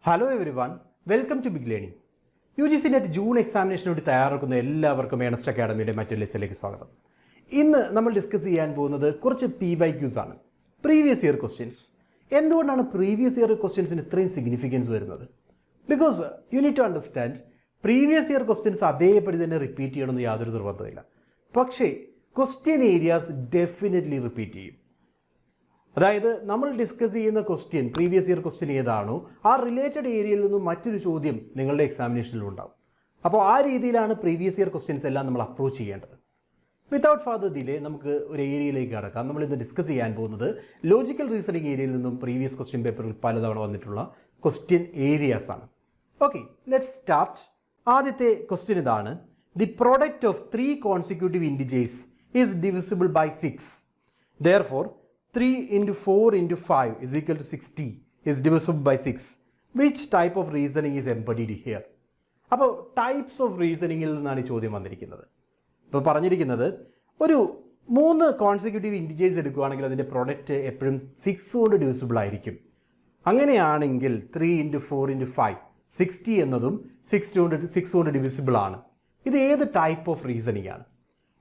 Hello everyone, welcome to big learning. UGC NET June എക്സാമിനേഷന് വേണ്ടി തയ്യാറാക്കുന്ന എല്ലാവർക്കും ഏണസ്റ്റ് അക്കാഡമിയുടെ മറ്റൊരു ലെക്ചറിലേക്ക് സ്വാഗതം. ഇന്ന് നമ്മൾ ഡിസ്കസ് ചെയ്യാൻ പോകുന്നത് കുറച്ച് PYQs ആണ്, പ്രീവിയസ് ഇയർ ക്വസ്റ്റ്യൻസ്. എന്തുകൊണ്ടാണ് പ്രീവിയസ് ഇയർ ക്വസ്റ്റ്യൻസിന് ഇത്രയും സിഗ്നിഫിക്കൻസ് വരുന്നത്? Because you need to understand, previous year questions അതേപടി തന്നെ റിപ്പീറ്റ് ചെയ്യണമെന്ന് യാതൊരു നിർബന്ധമില്ല. പക്ഷേ ക്വസ്റ്റ്യൻ ഏരിയാസ് ഡെഫിനറ്റ്ലി റിപ്പീറ്റ് ചെയ്യും. അതായത് നമ്മൾ ഡിസ്കസ് ചെയ്യുന്ന ക്വസ്റ്റ്യൻ, പ്രീവിയസ് ഇയർ ക്വസ്റ്റ്യൻ ഏതാണോ ആ റിലേറ്റഡ് ഏരിയയിൽ നിന്നും മറ്റൊരു ചോദ്യം നിങ്ങളുടെ എക്സാമിനേഷനിൽ ഉണ്ടാവും. അപ്പോൾ ആ രീതിയിലാണ് പ്രീവിയസ് ഇയർ ക്വസ്റ്റ്യൻസ് എല്ലാം നമ്മൾ അപ്രോച്ച് ചെയ്യേണ്ടത്. വിതൗട്ട് ഫർദർ ഡിലേ നമുക്ക് ഒരു ഏരിയയിലേക്ക് കടക്കാം. നമ്മൾ ഇന്ന് ഡിസ്കസ് ചെയ്യാൻ പോകുന്നത് ലോജിക്കൽ റീസണിങ് ഏരിയയിൽ നിന്നും പ്രീവിയസ് ക്വസ്റ്റ്യൻ പേപ്പറിൽ പലതവണ വന്നിട്ടുള്ള ക്വസ്റ്റ്യൻ ഏരിയാസ് ആണ്. Okay, let's start. ആദ്യത്തെ ക്വസ്റ്റ്യൻ ഇതാണ്: the product of 3 consecutive integers is divisible by 6. Therefore 3 into 4 into 5 is equal to 60 is divisible by 6. Which type of reasoning is embodied here? അപ്പോൾ types of റീസണിങ്ങിൽ നിന്നാണ് ഈ ചോദ്യം വന്നിരിക്കുന്നത്. ഇപ്പോൾ പറഞ്ഞിരിക്കുന്നത് ഒരു 3 കോൺസിക്യൂട്ടീവ് ഇൻഡിജേഴ്സ് എടുക്കുകയാണെങ്കിൽ അതിൻ്റെ പ്രൊഡക്റ്റ് എപ്പോഴും 6 കൊണ്ട് ഡിവിസിബിൾ ആയിരിക്കും. അങ്ങനെയാണെങ്കിൽ 3 into 4 into 5 60 എന്നതും 6 കൊണ്ട് ഡിവിസിബിൾ ആണ്. ഇത് ഏത് ടൈപ്പ് ഓഫ് റീസണിങ് ആണ്?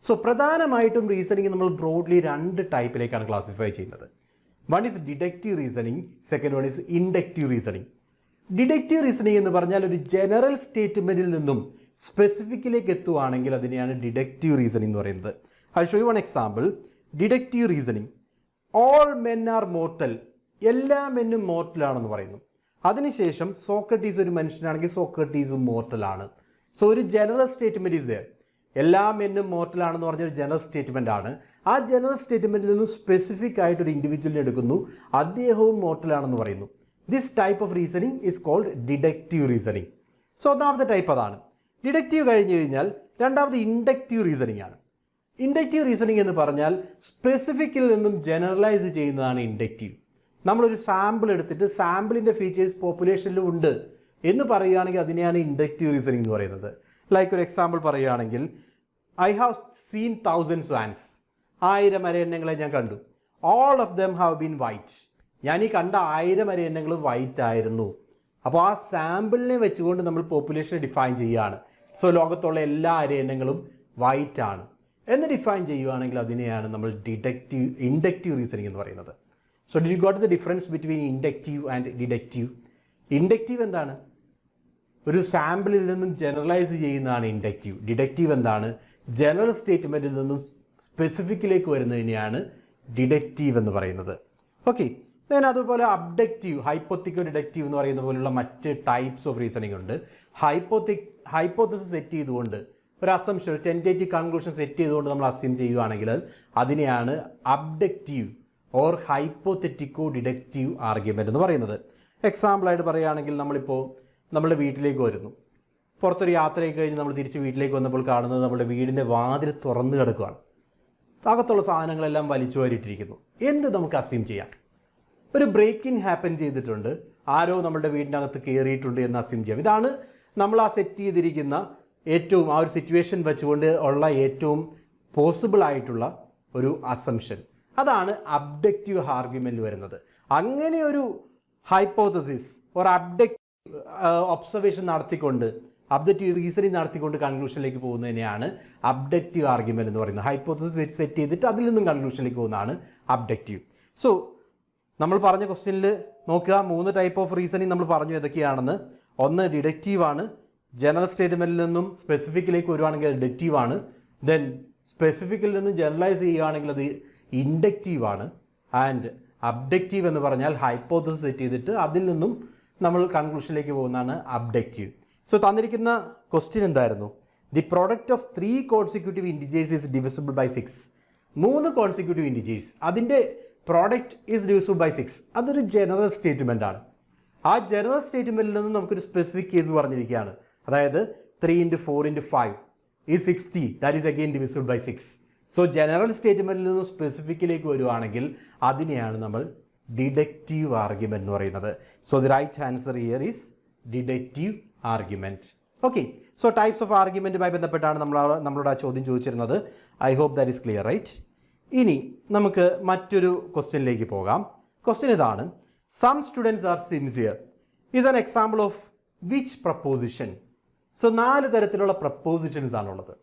സോ പ്രധാനമായിട്ടും റീസണിങ് നമ്മൾ ബ്രോഡ്ലി 2 ടൈപ്പിലേക്കാണ് ക്ലാസിഫൈ ചെയ്യുന്നത്. One is deductive reasoning, second one is inductive reasoning. Deductive reasoning എന്ന് പറഞ്ഞാൽ ഒരു ജനറൽ സ്റ്റേറ്റ്മെന്റിൽ നിന്നും സ്പെസിഫിക്കിലേക്ക് എത്തുവാണെങ്കിൽ അതിനെയാണ് ഡിഡക്റ്റീവ് റീസണിങ് എന്ന് പറയുന്നത്. I show you one example. Deductive reasoning: all men are mortal, എല്ലാ മെന്നും മോർട്ടലാണെന്ന് പറയുന്നു. അതിനുശേഷം സോക്രട്ടീസ് ഒരു മനുഷ്യനാണെങ്കിൽ സോക്രട്ടീസും മോർട്ടൽ ആണ്. സോ ഒരു ജനറൽ സ്റ്റേറ്റ്മെന്റ് ഈസ് ദെയർ. എല്ലാ മെന്നും മോർട്ടൽ ആണെന്ന് പറഞ്ഞൊരു ജനറൽ സ്റ്റേറ്റ്മെന്റ് ആണ്. ആ ജനറൽ സ്റ്റേറ്റ്മെന്റിൽ നിന്നും സ്പെസിഫിക് ആയിട്ട് ഒരു ഇൻഡിവിജ്വലിനെ എടുക്കുന്നു, അദ്ദേഹവും മോർട്ടൽ ആണെന്ന് പറയുന്നു. This type of reasoning is called deductive reasoning. So ഒന്നാമത്തെ ടൈപ്പ് അതാണ്. ഡിഡക്റ്റീവ് കഴിഞ്ഞ് കഴിഞ്ഞാൽ രണ്ടാമത് ഇൻഡക്റ്റീവ് റീസണിങ് ആണ്. ഇൻഡക്റ്റീവ് റീസണിങ് എന്ന് പറഞ്ഞാൽ സ്പെസിഫിക്കിൽ നിന്നും ജനറലൈസ് ചെയ്യുന്നതാണ് ഇൻഡക്റ്റീവ്. നമ്മളൊരു സാമ്പിൾ എടുത്തിട്ട് സാമ്പിളിൻ്റെ ഫീച്ചേഴ്സ് പോപ്പുലേഷനിലും ഉണ്ട് എന്ന് പറയുകയാണെങ്കിൽ അതിനെയാണ് ഇൻഡക്റ്റീവ് റീസണിങ് എന്ന് പറയുന്നത്. ലൈക്ക് ഒരു എക്സാമ്പിൾ പറയുകയാണെങ്കിൽ, ഐ ഹാവ് സീൻ 1000 swans. 1000 അരയന്നങ്ങളെ ഞാൻ കണ്ടു. All of them have been white. ഞാൻ ഈ കണ്ട 1000 അരയന്നങ്ങളും വൈറ്റ് ആയിരുന്നു. അപ്പോൾ ആ സാമ്പിളിനെ വെച്ചുകൊണ്ട് നമ്മൾ പോപ്പുലേഷൻ ഡിഫൈൻ ചെയ്യുകയാണ്. സോ ലോകത്തുള്ള എല്ലാ അരയന്നങ്ങളും വൈറ്റ് ആണ് എന്ന് ഡിഫൈൻ ചെയ്യുകയാണെങ്കിൽ അതിനെയാണ് നമ്മൾ ഇൻഡക്റ്റീവ് റീസണിങ് എന്ന് പറയുന്നത്. So did you got the difference between inductive and deductive? Inductive എന്താണ്? ഒരു സാമ്പിളിൽ നിന്നും ജനറലൈസ് ചെയ്യുന്നതാണ് ഇൻഡക്റ്റീവ്. ഡിഡക്റ്റീവ് എന്താണ്? ജനറൽ സ്റ്റേറ്റ്മെന്റിൽ നിന്നും സ്പെസിഫിക്കിലേക്ക് വരുന്നതിനെയാണ് ഡിഡക്റ്റീവ് എന്ന് പറയുന്നത്. ഓക്കെ, ദെൻ അതുപോലെ അബ്ഡക്റ്റീവ്, ഹൈപ്പോത്തിക്കോ ഡിഡക്റ്റീവ് എന്ന് പറയുന്ന പോലുള്ള മറ്റ് ടൈപ്സ് ഓഫ് റീസണിങ് ഉണ്ട്. ഹൈപ്പോത്തസിസ് സെറ്റ് ചെയ്തുകൊണ്ട് ഒരു അസംഷൻ, ടെൻറ്റേറ്റീവ് കൺക്ലൂഷൻ സെറ്റ് ചെയ്തുകൊണ്ട് നമ്മൾ അസ്യൂം ചെയ്യുകയാണെങ്കിൽ അതിനെയാണ് അബ്ഡക്റ്റീവ് ഓർ ഹൈപ്പോത്തറ്റിക്കോ ഡിഡക്റ്റീവ് ആർഗ്യുമെന്റ് എന്ന് പറയുന്നത്. എക്സാമ്പിളായിട്ട് പറയുകയാണെങ്കിൽ, നമ്മളിപ്പോൾ നമ്മുടെ വീട്ടിലേക്ക് വരുന്നു. പുറത്തൊരു യാത്രയൊക്കെ കഴിഞ്ഞ് നമ്മൾ തിരിച്ച് വീട്ടിലേക്ക് വന്നപ്പോൾ കാണുന്നത് നമ്മുടെ വീടിൻ്റെ വാതിൽ തുറന്നു കിടക്കുകയാണ്. അകത്തുള്ള സാധനങ്ങളെല്ലാം വലിച്ചു വാരിയിട്ടിരിക്കുന്നു. എന്ത് നമുക്ക് അസ്യൂം ചെയ്യാം? ഒരു ബ്രേക്കിംഗ് ഹാപ്പൻ ചെയ്തിട്ടുണ്ട്, ആരോ നമ്മുടെ വീടിൻ്റെ അകത്ത് കയറിയിട്ടുണ്ട് എന്ന് അസ്യൂം ചെയ്യാം. ഇതാണ് നമ്മൾ ആ സെറ്റ് ചെയ്തിരിക്കുന്ന ഏറ്റവും, ആ ഒരു സിറ്റുവേഷൻ വെച്ചുകൊണ്ട് ഉള്ള ഏറ്റവും പോസിബിൾ ആയിട്ടുള്ള ഒരു അസംഷൻ. അതാണ് അബ്ഡക്റ്റീവ് ആർഗ്യുമെന്റ് വരുന്നത്. അങ്ങനെ ഒരു ഹൈപ്പോത്തസിസ് ഓർ ഒബ്സർവേഷൻ നടത്തിക്കൊണ്ട്, അബ്ജക്റ്റീവ് റീസണിങ് നടത്തിക്കൊണ്ട് കൺക്ലൂഷനിലേക്ക് പോകുന്നതിനെയാണ് അബ്ഡക്റ്റീവ് ആർഗ്യുമെന്റ് എന്ന് പറയുന്നത്. ഹൈപ്പോത്തസിസ് സെറ്റ് ചെയ്തിട്ട് അതിൽ നിന്നും കൺക്ലൂഷനിലേക്ക് പോകുന്നതാണ് അബ്ഡക്റ്റീവ്. സോ നമ്മൾ പറഞ്ഞ ക്വസ്റ്റ്യനിൽ നോക്കുക, 3 ടൈപ്പ് ഓഫ് റീസണിങ് നമ്മൾ പറഞ്ഞു ഏതൊക്കെയാണെന്ന്. ഒന്ന് ഡിഡക്റ്റീവ് ആണ്, ജനറൽ സ്റ്റേറ്റ്മെന്റിൽ നിന്നും സ്പെസിഫിക്കിലേക്ക് വരുവാണെങ്കിൽ ഡിഡക്റ്റീവ് ആണ്. ദെൻ സ്പെസിഫിക്കിൽ നിന്നും ജനറലൈസ് ചെയ്യുകയാണെങ്കിൽ അത് ഇൻഡക്റ്റീവ് ആണ്. ആൻഡ് അബ്ഡക്റ്റീവ് എന്ന് പറഞ്ഞാൽ ഹൈപ്പോത്തസിസ് സെറ്റ് ചെയ്തിട്ട് അതിൽ നിന്നും നമ്മൾ കൺക്ലൂഷനിലേക്ക് പോകുന്നതാണ് അബ്ഡക്റ്റീവ്. സോ തന്നിരിക്കുന്ന ക്വസ്റ്റ്യൻ എന്തായിരുന്നു? The product of 3 consecutive integers is divisible by 6. 3 consecutive integers, അതിൻ്റെ പ്രോഡക്റ്റ് ഈസ് ഡിവിസിബിൾ ബൈ 6. അതൊരു ജനറൽ സ്റ്റേറ്റ്മെന്റ് ആണ്. ആ ജനറൽ സ്റ്റേറ്റ്മെന്റിൽ നിന്ന് നമുക്കൊരു സ്പെസിഫിക് കേസ് പറഞ്ഞിരിക്കുകയാണ്. അതായത് 3 into 4 into 5 is 60. That is again divisible by 6. So general സ്റ്റേറ്റ്മെന്റിൽ നിന്നും സ്പെസിഫിക്കിലേക്ക് വരുവാണെങ്കിൽ അതിനെയാണ് നമ്മൾ ഡിഡക്റ്റീവ് ആർഗ്യുമെന്റ് എന്ന് പറയുന്നത്. So the right answer here is deductive argument. Okay, so types of ആർഗ്യുമെന്റുമായി ബന്ധപ്പെട്ടാണ് നമ്മളോട് ആ ചോദ്യം ചോദിച്ചിരുന്നത്. I hope that is clear, right? ഇനി നമുക്ക് മറ്റൊരു ക്വസ്റ്റ്യനിലേക്ക് പോകാം. ക്വസ്റ്റ്യൻ ഇതാണ്: some students are sincere is an example of which proposition. So 4 തരത്തിലുള്ള പ്രപ്പോസിഷൻസ് ആണുള്ളത്.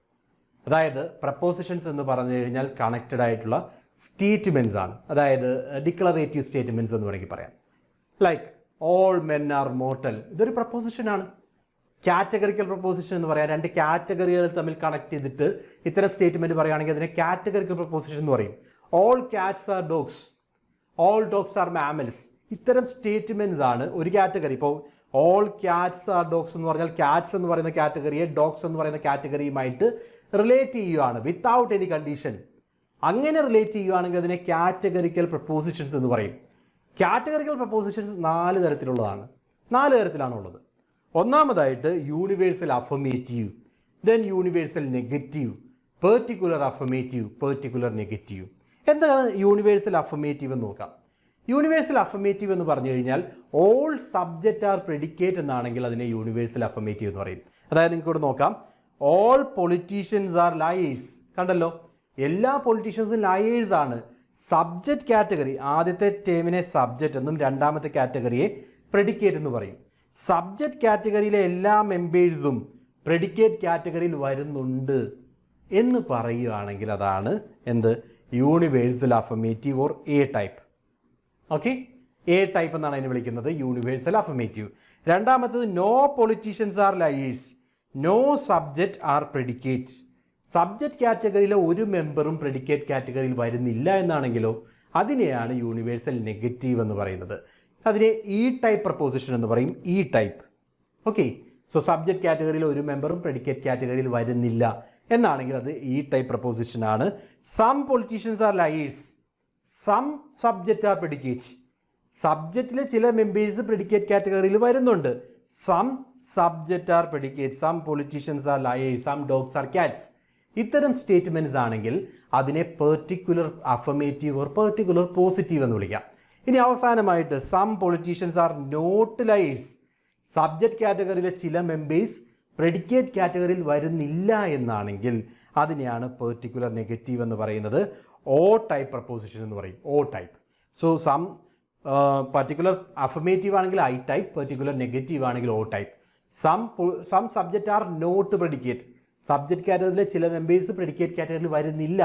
അതായത് പ്രപ്പോസിഷൻസ് എന്ന് പറഞ്ഞു കഴിഞ്ഞാൽ കണക്റ്റഡ് ആയിട്ടുള്ള സ്റ്റേറ്റ്മെൻറ്റ്സ് ആണ്. അതായത് ഡിക്ലറേറ്റീവ് സ്റ്റേറ്റ്മെൻറ്റ്സ് എന്ന് വേണമെങ്കിൽ പറയാം. Like all men are mortal, ഇതൊരു പ്രപ്പോസിഷനാണ്. കാറ്റഗറിക്കൽ പ്രപ്പോസിഷൻ എന്ന് പറയാം. 2 കാറ്റഗറികൾ തമ്മിൽ കണക്ട് ചെയ്തിട്ട് ഇത്തരം സ്റ്റേറ്റ്മെൻറ്റ് പറയുകയാണെങ്കിൽ അതിനെ കാറ്റഗറിക്കൽ പ്രപ്പോസിഷൻ എന്ന് പറയും. All Katz R dogs, all dogs R mammals, ഇത്തരം സ്റ്റേറ്റ്മെൻറ്റ്സ് ആണ് ഒരു കാറ്റഗറി. ഇപ്പോൾ ഓൾ കാറ്റ്സ് ആർ ഡോഗ്സ് എന്ന് പറഞ്ഞാൽ കാറ്റ്സ് എന്ന് പറയുന്ന കാറ്റഗറിയെ ഡോഗ്സ് എന്ന് പറയുന്ന കാറ്റഗറിയുമായിട്ട് റിലേറ്റ് ചെയ്യുകയാണ് വിത്തൗട്ട് എനി കണ്ടീഷൻ. അങ്ങനെ റിലേറ്റ് ചെയ്യുകയാണെങ്കിൽ അതിനെ കാറ്റഗറിക്കൽ പ്രപ്പോസിഷൻസ് എന്ന് പറയും. കാറ്റഗറിക്കൽ പ്രപ്പോസിഷൻസ് 4 തരത്തിലുള്ളതാണ്. 4 തരത്തിലാണുള്ളത്. ഒന്നാമതായിട്ട് universal affirmative, then universal negative, particular affirmative, particular negative. എന്താണ് യൂണിവേഴ്സൽ അഫർമേറ്റീവ് എന്ന് നോക്കാം. യൂണിവേഴ്സൽ അഫർമേറ്റീവ് എന്ന് പറഞ്ഞു കഴിഞ്ഞാൽ ഓൾ സബ്ജക്റ്റ് ആർ പ്രെഡിക്കേറ്റ് എന്നാണെങ്കിൽ അതിനെ യൂണിവേഴ്സൽ അഫർമേറ്റീവ് എന്ന് പറയും. അതായത് നിങ്ങൾക്ക് ഇവിടെ നോക്കാം, ഓൾ പൊളിറ്റീഷ്യൻസ് ആർ ലയേഴ്സ്. കണ്ടല്ലോ, എല്ലാ പൊളിറ്റീഷ്യൻസും ലയേഴ്സ് ആണ്. സബ്ജക്റ്റ് കാറ്റഗറി, ആദ്യത്തെ ടേമിനെ സബ്ജക്റ്റ് എന്നും രണ്ടാമത്തെ കാറ്റഗറിയെ പ്രെഡിക്കേറ്റ് എന്ന് പറയും. സബ്ജക്റ്റ് കാറ്റഗറിയിലെ എല്ലാ മെമ്പേഴ്സും പ്രെഡിക്കേറ്റ് കാറ്റഗറിയിൽ വരുന്നുണ്ട് എന്ന് പറയുകയാണെങ്കിൽ അതാണ് എന്ത്, universal affirmative or A type. Okay, A type എന്നാണ് അതിനെ വിളിക്കുന്നത്, യൂണിവേഴ്സൽ അഫർമേറ്റീവ്. രണ്ടാമത്തത് no politicians are liars, no subject are predicate. Subject കാറ്റഗറിയിലെ ഒരു മെമ്പറും പ്രെഡിക്കേറ്റ് കാറ്റഗറിയിൽ വരുന്നില്ല എന്നാണെങ്കിലോ അതിനെയാണ് യൂണിവേഴ്സൽ നെഗറ്റീവ് എന്ന് പറയുന്നത്. അതിനെ ഇ ടൈപ്പ് പ്രപ്പോസിഷൻ എന്ന് പറയും, E type. Okay, so subject കാറ്റഗറിയിൽ ഒരു മെമ്പറും പ്രെഡിക്കേറ്റ് കാറ്റഗറിയിൽ വരുന്നില്ല എന്നാണെങ്കിൽ അത് ഇ ടൈപ്പ് പ്രപ്പോസിഷൻ ആണ്. Some politicians are liars, some subject are predicate. സബ്ജക്റ്റിലെ ചില മെമ്പേഴ്സ് പ്രെഡിക്കേറ്റ് കാറ്റഗറിയിൽ വരുന്നുണ്ട്. Some subject are predicate, some politicians are liars, some dogs are cats. ഇത്തരം സ്റ്റേറ്റ്മെൻറ്റ്സ് ആണെങ്കിൽ അതിനെ particular affirmative or particular positive എന്ന് വിളിക്കാം. ഇനി അവസാനമായിട്ട് some politicians are not liars, subject കാറ്റഗറിയിലെ ചില മെമ്പേഴ്സ് പ്രെഡിക്കേറ്റ് കാറ്റഗറിയിൽ വരുന്നില്ല എന്നാണെങ്കിൽ അതിനെയാണ് പെർട്ടിക്കുലർ നെഗറ്റീവ് എന്ന് പറയുന്നത്. ഓ ടൈപ്പ് പ്രപ്പോസിഷൻ എന്ന് പറയും, O type. So some particular affirmative ആണെങ്കിൽ ഐ ടൈപ്പ്, പെർട്ടിക്കുലർ നെഗറ്റീവ് ആണെങ്കിൽ O type. Some subject are not predicate, subject കാറ്റഗറിയിലെ ചില മെമ്പേഴ്സ് പ്രെഡിക്കേറ്റ് കാറ്റഗറിയിൽ വരുന്നില്ല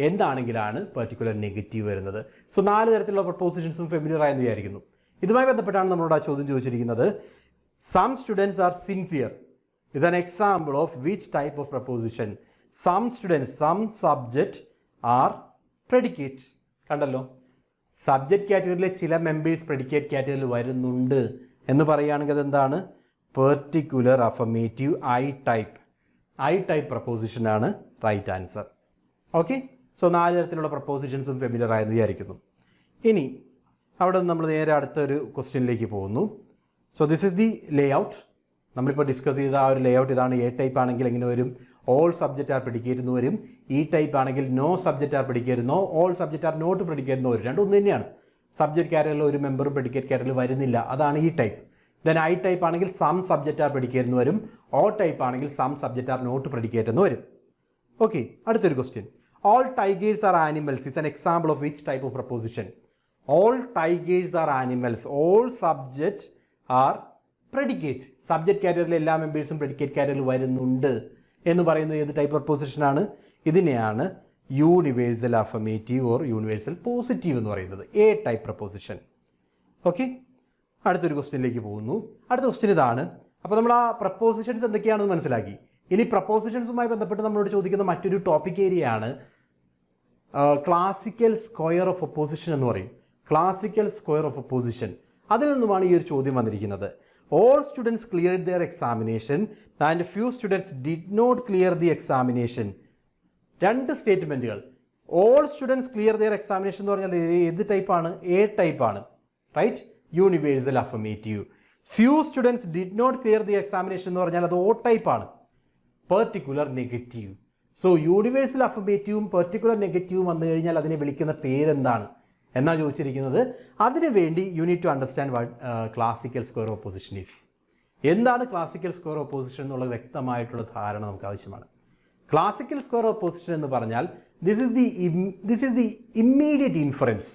എന്താണെങ്കിലാണ് പെർട്ടിക്കുലർ നെഗറ്റീവ് വരുന്നത്. സോ 4 തരത്തിലുള്ള പ്രപ്പോസിഷൻസും ഫെമിലിയർ ആയെന്ന് വിചാരിക്കുന്നു. ഇതുമായി ബന്ധപ്പെട്ടാണ് നമ്മളോട് ആ ചോദ്യം ചോദിച്ചിരിക്കുന്നത്. Some students are sincere is an example of which type of proposition. Some students, some subject are predicate. കണ്ടല്ലോ, സബ്ജക്റ്റ് കാറ്റഗറിയിലെ ചില മെമ്പേഴ്സ് പ്രെഡിക്കേറ്റ് കാറ്റഗറിയിൽ വരുന്നുണ്ട് എന്ന് പറയുകയാണെങ്കിൽ അതെന്താണ്, particular affirmative I type. I type പ്രപ്പോസിഷനാണ് റൈറ്റ് ആൻസർ. ഓക്കെ, സോ 4 തരത്തിലുള്ള പ്രപ്പോസിഷൻസും ഫെമിലിയർ ആയെന്ന് വിചാരിക്കുന്നു. ഇനി അവിടെ നിന്ന് നമ്മൾ നേരെ അടുത്തൊരു ക്വസ്റ്റ്യനിലേക്ക് പോകുന്നു. So this is the layout. നമ്മളിപ്പോൾ ഡിസ്കസ് ചെയ്ത ആ ഒരു ലേ ഔട്ട് ഇതാണ്. എ ടൈപ്പ് ആണെങ്കിൽ എങ്ങനെ വരും, ഓൾ സബ്ജക്റ്റ് ആർ പ്രെഡിക്കേറ്റ് എന്ന് വരും. ഇ ടൈപ്പ് ആണെങ്കിൽ no subject are predicate, no all subject are not predicate എന്ന് വരും. രണ്ടും ഒന്ന് തന്നെയാണ്. സബ്ജക്റ്റ് കാറ്റഗറിയിൽ ഒരു മെമ്പറും പ്രെഡിക്കേറ്റ് കാറ്റഗറിയിൽ വരുന്നില്ല, അതാണ് E type. Then I type ആണെങ്കിൽ സം സബ്ജക്റ്റ് ആർ പ്രെഡിക്കേറ്റ് എന്ന് വരും. ഓ ടൈപ്പ് ആണെങ്കിൽ some subject are not predicate എന്ന് വരും. ഓക്കെ, അടുത്തൊരു question. All tigers are animals is an example of which type of proposition. All tigers are animals, all subject are predicate. Subject കാറ്റഗറിയിലെ എല്ലാ മെമ്പേഴ്സും predicate കാറ്റഗറിയിൽ വരുന്നുണ്ട് എന്ന് പറയുന്നത് ഏത് ടൈപ്പ് പ്രപ്പോസിഷനാണ്? ഇതിനെയാണ് universal affirmative or universal positive എന്ന് പറയുന്നത്, എ ടൈപ്പ് പ്രപ്പോസിഷൻ. ഓക്കെ, അടുത്തൊരു ക്വസ്റ്റ്യനിലേക്ക് പോകുന്നു. അടുത്ത ക്വസ്റ്റ്യൻ ഇതാണ്. അപ്പോൾ നമ്മൾ ആ പ്രപ്പോസിഷൻസ് എന്തൊക്കെയാണെന്ന് മനസ്സിലാക്കി. ഇനി പ്രപ്പോസിഷൻസുമായി ബന്ധപ്പെട്ട് നമ്മളോട് ചോദിക്കുന്ന മറ്റൊരു ടോപ്പിക് ഏരിയയാണ് ക്ലാസിക്കൽ സ്ക്വയർ ഓഫ് ഒപ്പോസിഷൻ എന്ന് പറയും. ക്ലാസിക്കൽ സ്ക്വയർ ഓഫ് ഒപ്പോസിഷൻ, അതിൽ നിന്നുമാണ് ഈ ഒരു ചോദ്യം വന്നിരിക്കുന്നത്. All students cleared their examination and few students did not clear the examination. 2 സ്റ്റേറ്റ്മെൻറ്റുകൾ. All students clear their examination എന്ന് പറഞ്ഞാൽ ഏത് ടൈപ്പാണ്? എ ടൈപ്പാണ്, right, universal affirmative. Few students did not clear the examination എന്ന് പറഞ്ഞാൽ അത് ഓ ടൈപ്പാണ്, പെർട്ടിക്കുലർ നെഗറ്റീവ്. സോ യൂണിവേഴ്സൽ അഫർമേറ്റീവും പെർട്ടിക്കുലർ നെഗറ്റീവും വന്നു കഴിഞ്ഞാൽ അതിനെ വിളിക്കുന്ന പേരെന്താണ് എന്നാണ് ചോദിച്ചിരിക്കുന്നത്. അതിനുവേണ്ടി you need to understand what classical square opposition is. എന്താണ് ക്ലാസിക്കൽ സ്ക്വയർ ഓപ്പോസിഷൻ എന്നുള്ള വ്യക്തമായിട്ടുള്ള ധാരണ നമുക്ക് ആവശ്യമാണ്. ക്ലാസിക്കൽ സ്ക്വയർ ഓപ്പോസിഷൻ എന്ന് പറഞ്ഞാൽ this is the immediate inference.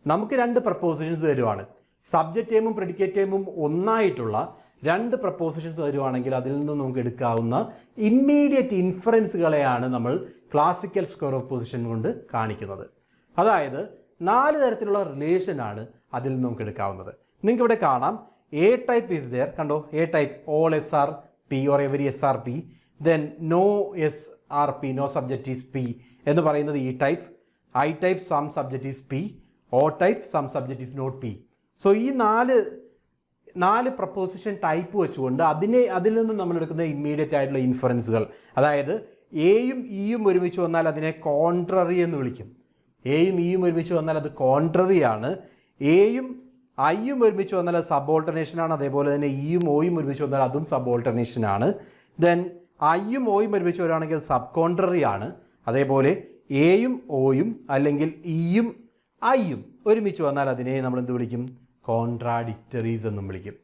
നമുക്ക് 2 പ്രപ്പോസിഷൻസ് വരുവാണ്. സബ്ജക്റ്റ് ടേമും പ്രെഡിക്കേറ്റ് ടേമും ഒന്നായിട്ടുള്ള രണ്ട് പ്രപ്പോസിഷൻസ് വരുവാണെങ്കിൽ അതിൽ നിന്ന് നമുക്ക് എടുക്കാവുന്ന ഇമ്മീഡിയറ്റ് ഇൻഫറൻസുകളെയാണ് നമ്മൾ ക്ലാസിക്കൽ സ്ക്വയർ ഓഫ് പൊസിഷൻ കൊണ്ട് കാണിക്കുന്നത്. അതായത് 4 തരത്തിലുള്ള റിലേഷനാണ് അതിൽ നിന്ന് നമുക്ക് എടുക്കാവുന്നത്. നിങ്ങൾക്ക് ഇവിടെ കാണാം എ ടൈപ്പ് ഈസ് ദെയർ, കണ്ടോ, A type all S are P or every S are P, then no S are P, no subject is P എന്ന് പറയുന്നത് E type, I type some subject is P, O type some subject is not P. So ഈ നാല് preposition type വെച്ചുകൊണ്ട് അതിൽ നിന്ന് നമ്മൾ എടുക്കുന്ന immediate ആയിട്ടുള്ള ഇൻഫറൻസുകൾ, അതായത് എയും ഇയും ഒരുമിച്ച് വന്നാൽ അതിനെ കോൺട്രറി എന്ന് വിളിക്കും. എയും ഇയും ഒരുമിച്ച് വന്നാൽ അത് കോൺട്രറി ആണ്. എയും ഐയും ഒരുമിച്ച് വന്നാൽ അത് സബോൾട്ടർനേഷൻ ആണ്. അതേപോലെ തന്നെ ഇയും ഓയും ഒരുമിച്ച് വന്നാൽ അതും സബോൾട്ടർനേഷൻ ആണ്. ദെൻ ഐയും ഓയും ഒരുമിച്ച് വരികയാണെങ്കിൽ അത് സബ് കോൺട്രറി ആണ്. അതേപോലെ എയും ഓയും അല്ലെങ്കിൽ ഇയും ഐയും ഒരുമിച്ച് വന്നാൽ അതിനെ നമ്മൾ എന്ത് വിളിക്കും? കോൺട്രാഡിക്റ്ററീസ് എന്നും വിളിക്കും.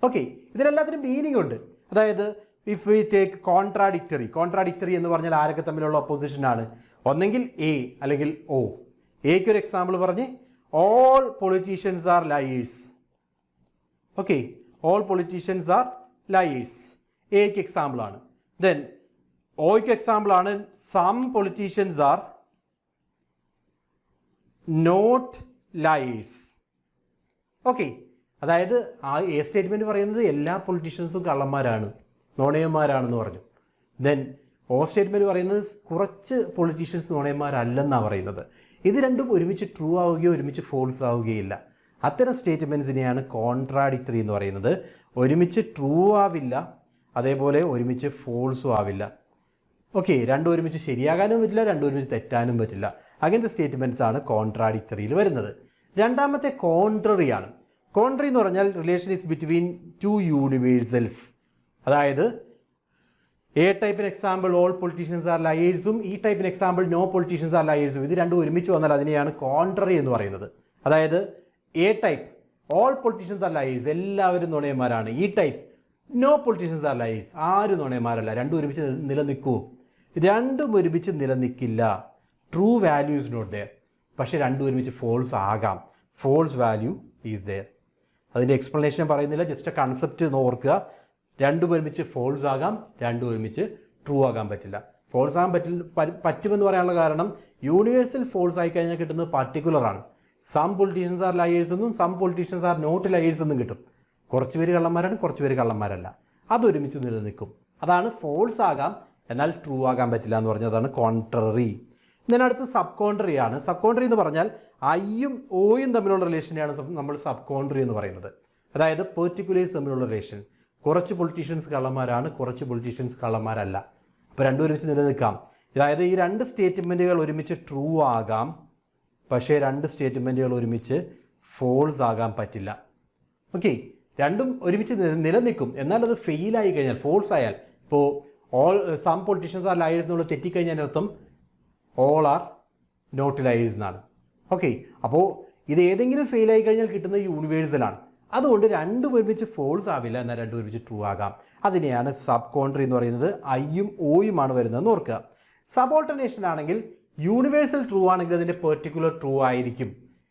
ഓക്കെ, ഇതിനെല്ലാത്തിനും മീനിങ് ഉണ്ട്. അതായത് ഇഫ് വി ടേക്ക് കോൺട്രാഡിക്റ്ററി എന്ന് പറഞ്ഞാൽ ആരൊക്കെ തമ്മിലുള്ള ഒപ്പോസിഷൻ ആണ്? ഒന്നെങ്കിൽ എ അല്ലെങ്കിൽ ഒ. എക്ക് ഒരു എക്സാമ്പിൾ പറഞ്ഞ് all politicians are liars. Okay, all politicians are liars എക്ക് എക്സാമ്പിൾ ആണ്. ദെൻ ഒയ്ക്ക് എക്സാമ്പിൾ ആണ് some politicians are not liars. Okay, അതായത് ആ എ സ്റ്റേറ്റ്മെൻറ്റ് പറയുന്നത് എല്ലാ പൊളിറ്റീഷ്യൻസും കള്ളന്മാരാണ്, നുണയന്മാരാണെന്ന് പറഞ്ഞു. ദെൻ ഓ സ്റ്റേറ്റ്മെൻറ്റ് പറയുന്നത് കുറച്ച് പൊളിറ്റീഷ്യൻസ് നുണയന്മാരല്ലെന്നാണ് പറയുന്നത്. ഇത് രണ്ടും ഒരുമിച്ച് ട്രൂ ആവുകയോ ഒരുമിച്ച് ഫോൾസ് ആവുകയില്ല. അത്തരം സ്റ്റേറ്റ്മെൻറ്റ്സിനെയാണ് കോൺട്രാഡിക്റ്ററി എന്ന് പറയുന്നത്. ഒരുമിച്ച് ട്രൂ ആവില്ല, അതേപോലെ ഒരുമിച്ച് ഫോൾസും ആവില്ല. ഓക്കെ, രണ്ടും ഒരുമിച്ച് ശരിയാകാനും പറ്റില്ല, രണ്ടും ഒരുമിച്ച് തെറ്റാനും പറ്റില്ല. അങ്ങനത്തെ സ്റ്റേറ്റ്മെൻറ്റ്സ് ആണ് കോൺട്രാഡിക്റ്ററിയിൽ വരുന്നത്. രണ്ടാമത്തെ കോൺട്രറി ആണ്. കോൺട്രറി എന്ന് പറഞ്ഞാൽ relation is between two universals. അതായത് എ ടൈപ്പിന് എക്സാമ്പിൾ ഓൾ പൊളിറ്റീഷ്യൻസ് ആർ ലയേഴ്സും ഇ ടൈപ്പിന് എക്സാമ്പിൾ നോ പൊളിറ്റീഷ്യൻസ് ആർ ലയേഴ്സും, ഇത് രണ്ടും ഒരുമിച്ച് വന്നാൽ അതിനെയാണ് കോൺട്രറി എന്ന് പറയുന്നത്. അതായത് A type all politicians are liars, എല്ലാവരും നുണയന്മാരാണ്. E type no politicians are liars, ആരും നുണയന്മാരല്ല. രണ്ടും ഒരുമിച്ച് നിലനിൽക്കൂ? രണ്ടും ഒരുമിച്ച് നിലനിൽക്കില്ല. True value is not there. പക്ഷേ രണ്ടും ഒരുമിച്ച് ഫോൾസ് ആകാം. False value is there. അതിൻ്റെ എക്സ്പ്ലനേഷൻ പറയുന്നില്ല, ജസ്റ്റ് കൺസെപ്റ്റ് ഓർക്കുക. രണ്ടും ഒരുമിച്ച് ഫോൾസ് ആകാം, രണ്ടും ഒരുമിച്ച് ട്രൂ ആകാൻ പറ്റില്ല. ഫോൾസ് ആകാൻ പറ്റുമെന്ന് പറയാനുള്ള കാരണം യൂണിവേഴ്സൽ ഫോൾസ് ആയി കഴിഞ്ഞാൽ കിട്ടുന്നത് പർട്ടിക്കുലർ ആണ്. സം പൊളിറ്റീഷ്യൻസ് ആർ ലയേഴ്സ് എന്നും some politicians are not liars എന്നും കിട്ടും. കുറച്ച് പേര് കള്ളന്മാരാണ്, കുറച്ച് പേര് കള്ളന്മാരല്ല. അതൊരുമിച്ച് നിലനിൽക്കും. അതാണ് ഫോൾസ് ആകാം എന്നാൽ ട്രൂ ആകാൻ പറ്റില്ല എന്ന് പറഞ്ഞാൽ അതാണ് കോൺട്രറി. ഇതിനടുത്ത് സബ് കോൺട്രറി ആണ്. സബ് കോൺട്രറി എന്ന് പറഞ്ഞാൽ ഐയും ഓയും തമ്മിലുള്ള റിലേഷനെയാണ് നമ്മൾ സബ് കോൺട്രറി എന്ന് പറയുന്നത്. അതായത് പെർട്ടിക്കുലേഴ്സ് തമ്മിലുള്ള റിലേഷൻ. കുറച്ച് പൊളിറ്റീഷ്യൻസ് കള്ളന്മാരാണ്, കുറച്ച് പൊളിറ്റീഷ്യൻസ് കള്ളന്മാരല്ല. അപ്പോൾ രണ്ടും ഒരുമിച്ച് നിലനിൽക്കാം. അതായത് ഈ രണ്ട് സ്റ്റേറ്റ്മെൻറ്റുകൾ ഒരുമിച്ച് ട്രൂ ആകാം, പക്ഷേ രണ്ട് സ്റ്റേറ്റ്മെൻറ്റുകൾ ഒരുമിച്ച് ഫോൾസ് ആകാൻ പറ്റില്ല. ഓക്കെ, രണ്ടും ഒരുമിച്ച് നിലനിൽക്കും. എന്നാൽ അത് ഫെയിലായി കഴിഞ്ഞാൽ, ഫോൾസ് ആയാൽ, ഇപ്പോൾ all some politicians are liars എന്നുള്ള തെറ്റിക്കഴിഞ്ഞാൽ അർത്ഥം ഓൾ ആർ നോട്ട് ലയേഴ്സ് എന്നാണ്. ഓക്കെ, അപ്പോൾ ഇത് ഏതെങ്കിലും ഫെയിലായി കഴിഞ്ഞാൽ കിട്ടുന്നത് യൂണിവേഴ്സലാണ്. അതുകൊണ്ട് രണ്ടും ഒരുമിച്ച് ഫോൾസ് ആവില്ല, എന്നാൽ രണ്ടും ഒരുമിച്ച് ട്രൂ ആകാം. അതിനെയാണ് സബ് കോൺട്രറി എന്ന് പറയുന്നത്. ഐയും ഓയുമാണ് വരുന്നതെന്ന് ഓർക്കുക. സബോൾട്ടർനേഷൻ ആണെങ്കിൽ യൂണിവേഴ്സൽ ട്രൂ ആണെങ്കിൽ അതിൻ്റെ പെർട്ടിക്കുലർ ട്രൂ ആയിരിക്കും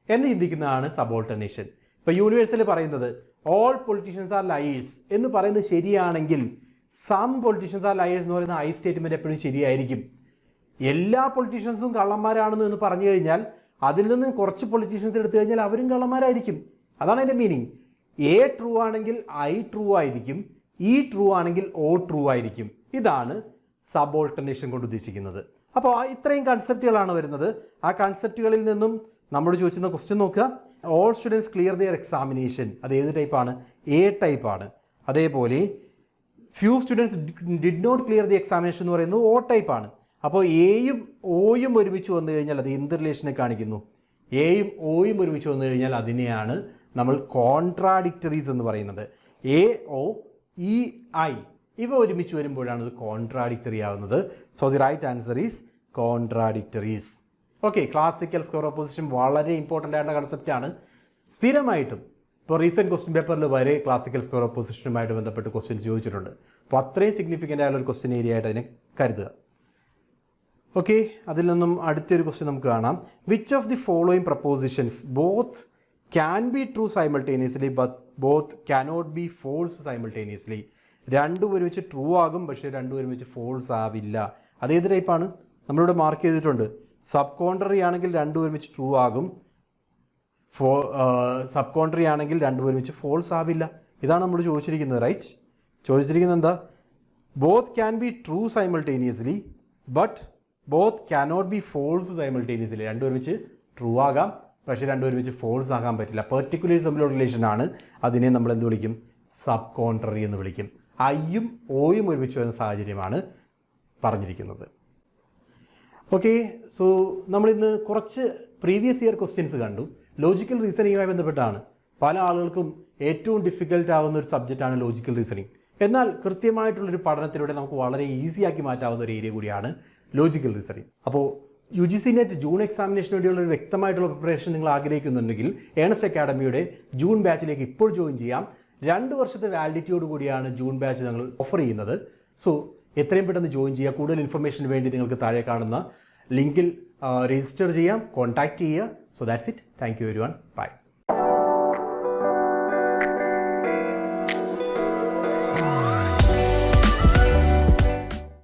എന്ന് ചിന്തിക്കുന്നതാണ് സബോൾട്ടർനേഷൻ. ഇപ്പോൾ യൂണിവേഴ്സൽ പറയുന്നത് ഓൾ പൊളിറ്റീഷ്യൻസ് ആർ ലയേഴ്സ് എന്ന് പറയുന്നത് ശരിയാണെങ്കിൽ സം പൊളിറ്റീഷ്യൻസ് ആർ ലയേഴ്സ് എന്ന് പറയുന്ന ഐ സ്റ്റേറ്റ്മെൻറ്റ് എപ്പോഴും ശരിയായിരിക്കും. എല്ലാ പൊളിറ്റീഷ്യൻസും കള്ളന്മാരാണെന്ന് എന്ന് പറഞ്ഞു കഴിഞ്ഞാൽ അതിൽ നിന്ന് കുറച്ച് പൊളിറ്റീഷ്യൻസ് എടുത്തു കഴിഞ്ഞാൽ അവരും കള്ളന്മാരായിരിക്കും. അതാണ് അതിൻ്റെ മീനിങ്. എ ട്രൂ ആണെങ്കിൽ ഐ ട്രൂ ആയിരിക്കും, ഇ ട്രൂ ആണെങ്കിൽ ഓ ട്രൂ ആയിരിക്കും. ഇതാണ് സബോൾട്ടർനേഷൻ കൊണ്ട് ഉദ്ദേശിക്കുന്നത്. അപ്പോൾ ഇത്രയും കൺസെപ്റ്റുകളാണ് വരുന്നത്. ആ കൺസെപ്റ്റുകളിൽ നിന്നും നമ്മൾ ചോദിച്ചിരുന്ന ക്വസ്റ്റ്യൻ നോക്കുക. All students clear their examination, അത് ഏത് ടൈപ്പാണ്? എ ടൈപ്പാണ്. അതേപോലെ few students did not clear the examination എന്ന് പറയുന്നത് ഓ ടൈപ്പാണ്. അപ്പോൾ എയും ഓയും ഒരുമിച്ച് വന്നു കഴിഞ്ഞാൽ അത് എന്ത് റിലേഷനെ കാണിക്കുന്നു? എയും ഓയും ഒരുമിച്ച് വന്നു കഴിഞ്ഞാൽ അതിനെയാണ് നമ്മൾ കോൺട്രാഡിക്റ്ററീസ് എന്ന് പറയുന്നത്. എ ഒ ഇ ഐ ഇവ ഒരുമിച്ച് വരുമ്പോഴാണ് ഇത് കോൺട്രാഡിക്റ്ററി ആവുന്നത്. So the right answer is contradictories. Okay, classical square of position വളരെ ഇമ്പോർട്ടൻ്റ് ആയിട്ടുള്ള കൺസെപ്റ്റാണ്. സ്ഥിരമായിട്ടും ഇപ്പോൾ റീസെൻറ്റ് ക്വസ്റ്റ്യൻ പേപ്പറിൽ വരെ ക്ലാസിക്കൽ സ്ക്വയർ ഓഫ് പൊസിഷനുമായിട്ട് ബന്ധപ്പെട്ട് ക്വസ്റ്റ്യൻസ് ചോദിച്ചിട്ടുണ്ട്. അപ്പോൾ അത്രയും സിഗ്നിഫിക്കൻ്റ് ആയുള്ള ഒരു ക്വസ്റ്റ്യൻ ഏരിയ ആയിട്ട് അതിനെ കരുതുക. ഓക്കെ, അതിൽ നിന്നും അടുത്തൊരു ക്വസ്റ്റ്യൻ നമുക്ക് കാണാം. Which of the following propositions both can be true simultaneously but both cannot be false simultaneously. രണ്ടും ഒരുമിച്ച് ട്രൂ ആകും, പക്ഷേ രണ്ടും ഒരുമിച്ച് ഫോൾസ് ആവില്ല. അതേത് ടൈപ്പാണ്? നമ്മളിവിടെ മാർക്ക് ചെയ്തിട്ടുണ്ട്. സബ് കോൺട്രറി ആണെങ്കിൽ രണ്ടും ഒരുമിച്ച് ട്രൂ ആകും, സബ് കോൺട്രറി ആണെങ്കിൽ രണ്ടും ഒരുമിച്ച് ഫോൾസ് ആവില്ല. ഇതാണ് നമ്മൾ ചോദിച്ചിരിക്കുന്നത്, റൈറ്റ്? ചോദിച്ചിരിക്കുന്നത് എന്താ? Both can be true simultaneously but both cannot be false simultaneously. രണ്ടും ഒരുമിച്ച് ട്രൂ ആകാം, പക്ഷേ രണ്ടും ഒരുമിച്ച് ഫോൾസ് ആകാൻ പറ്റില്ല. പെർട്ടിക്കുലർ സിമ്പിൾ റിലേഷൻ ആണ്. അതിനെ നമ്മൾ എന്ത് വിളിക്കും? സബ് കോൺട്രറി എന്ന് വിളിക്കും. ഐയും ഓയും ഒരുമിച്ച് വരുന്ന സാഹചര്യമാണ് പറഞ്ഞിരിക്കുന്നത്. ഓക്കെ, സോ നമ്മളിന്ന് കുറച്ച് പ്രീവിയസ് ഇയർ ക്വസ്റ്റ്യൻസ് കണ്ടു. ലോജിക്കൽ റീസണിങ്ങുമായി ബന്ധപ്പെട്ടാണ്. പല ആളുകൾക്കും ഏറ്റവും ഡിഫിക്കൽട്ട് ആവുന്ന ഒരു സബ്ജക്റ്റാണ് ലോജിക്കൽ റീസണിങ്. എന്നാൽ കൃത്യമായിട്ടുള്ളൊരു പഠനത്തിലൂടെ നമുക്ക് വളരെ ഈസിയാക്കി മാറ്റാവുന്ന ഒരു ഏരിയ കൂടിയാണ് ലോജിക്കൽ റീസണിങ്. അപ്പോൾ UGC നെറ്റ് ജൂൺ എക്സാമിനേഷന് വേണ്ടിയുള്ള ഒരു വ്യക്തമായിട്ടുള്ള പ്രിപ്പറേഷൻ നിങ്ങൾ ആഗ്രഹിക്കുന്നുണ്ടെങ്കിൽ ഏണസ്റ്റ് അക്കാഡമിയുടെ ജൂൺ ബാച്ചിലേക്ക് ഇപ്പോൾ ജോയിൻ ചെയ്യാം. 2 വർഷത്തെ വാലിഡിറ്റിയോട് കൂടിയാണ് ജൂൺ ബാച്ച് ഞങ്ങൾ ഓഫർ ചെയ്യുന്നത്. സോ എത്രയും പെട്ടെന്ന് ജോയിൻ ചെയ്യുക. കൂടുതൽ ഇൻഫർമേഷന് വേണ്ടി നിങ്ങൾക്ക് താഴെ കാണുന്ന ലിങ്കിൽ രജിസ്റ്റർ ചെയ്യാം, കോൺടാക്റ്റ് ചെയ്യുക. So that's it. Thank you everyone. By.